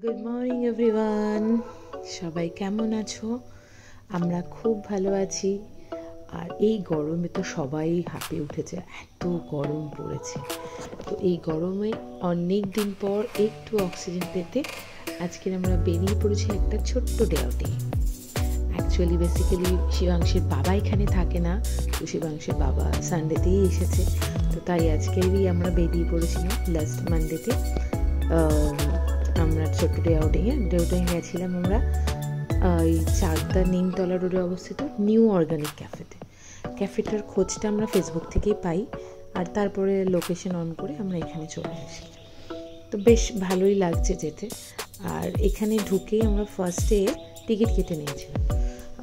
Good morning everyone, সবাই কেমন আছো? আমরা খুব ভালো আছি। আর এই গরমে তো সবাই হাঁপিয়ে উঠেছে, এত গরম পড়েছে। তো এই গরমে অনেক দিন পর একটু অক্সিজেন পেতে আজকে আমরা বেরিয়ে পড়েছি একটা ছোট্ট ডে আউটে। অ্যাকচুয়ালি বেসিক্যালি শিবাংশের বাবা এখানে থাকে না, তো শিবাংশের বাবা সানডেতেই এসেছে, তো তাই আজকেরই আমরা বেরিয়ে পড়েছিলাম লাস্ট মানডেতে। আমরা ছোট্ট ডে আউটিং গেছিলাম আমরা এই চাকদা নিমতলা রোডে অবস্থিত নিউ অর্গানিক ক্যাফেটার খোঁজটা আমরা ফেসবুক থেকেই পাই, আর তারপরে লোকেশন অন করে আমরা এখানে চলে আসি। তো বেশ ভালোই লাগছে যেতে। আর এখানে ঢুকেই আমরা ফার্স্টে টিকিট কেটে নিয়েছিলাম।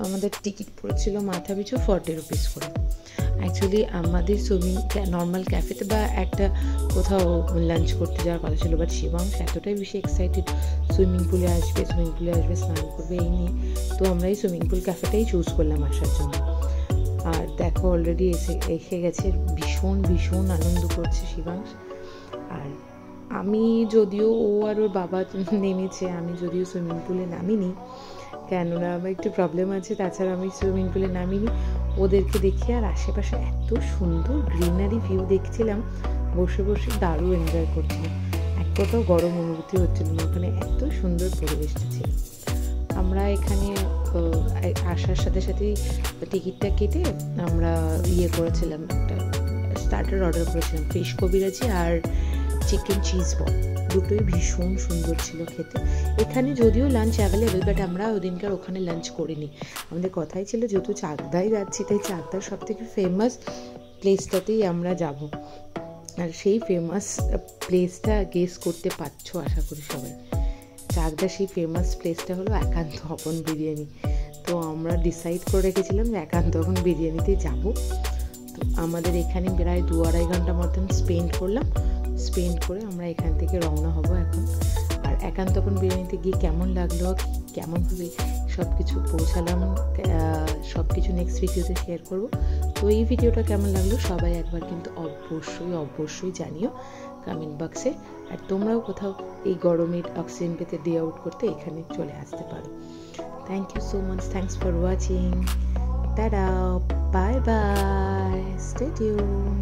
আমাদের টিকিট পড়েছিল মাথা পিছু 40 রুপিস করে। অ্যাকচুয়ালি আমাদের নর্মাল ক্যাফেতে বা একটা কোথাও লাঞ্চ করতে যাওয়ার কথা ছিল, বাট শিবাংশ এতটাই বেশি এক্সাইটেড সুইমিং পুলে আসবে স্নান করবে এই নিয়ে, তো আমরা এই সুইমিং পুল ক্যাফেটাই চুজ করলাম আসার জন্য। আর দেখো অলরেডি এসে গেছে, ভীষণ আনন্দ করছে শিবাংশ। আর আমি যদিও ও আর ওর বাবা নেমেছে, আমি যদিও সুইমিং পুলে নামিনি, কেননা আমার একটু প্রবলেম আছে, তাছাড়া আমি সুইমিং পুলে নামিনি। ওদেরকে দেখি আর আশেপাশে এত সুন্দর গ্রিনারি ভিউ দেখছিলাম, বসে বসে দারুণ এনজয় করছিলাম। এক কোথাও গরম অনুভূতি হচ্ছিল না, ওখানে এত সুন্দর পরিবেশটা ছিল। আমরা এখানে আসার সাথে সাথেই টিকিটটা কেটে আমরা করেছিলাম, একটা স্টার্টার অর্ডার করেছিলাম, ফিশ কবিরাজি আর চিকেন চিজ বল, দুটোই ভীষণ সুন্দর ছিল খেতে। এখানে যদিও লাঞ্চ অ্যাভেলেবেল, বাট আমরা ওদিনকার ওখানে লাঞ্চ করিনি। আমাদের কথাই ছিল যেহেতু চাকদায় যাচ্ছি, তাই চাকদার সব থেকে ফেমাস প্লেসটাতেই আমরা যাব। আর সেই ফেমাস প্লেসটা গেস করতে পারছো আশা করি সবাই। চাকদার সেই ফেমাস প্লেসটা হলো একান্ত আপন বিরিয়ানি। তো আমরা ডিসাইড করে রেখেছিলাম যে একান্ত আপন বিরিয়ানিতে যাব। তো আমাদের এখানে প্রায় 2-2.5 ঘন্টা মতন স্পেন্ড করে আমরা এখান থেকে রওনা হব এখন। আর একান্ত আপন বিরিয়ানিতে গিয়ে কেমন লাগলো, কেমনভাবে সব কিছু পৌঁছালাম, সব কিছু নেক্সট ভিডিওতে শেয়ার করব। তো এই ভিডিওটা কেমন লাগলো সবাই একবার কিন্তু অবশ্যই জানিও কমেন্ট বক্সে। আর তোমরাও কোথাও এই গরমের অক্সিজেন পেতে ডে আউট করতে এখানে চলে আসতে পারো। Thank you so much, thanks for watching, tata, bye bye, stay tuned.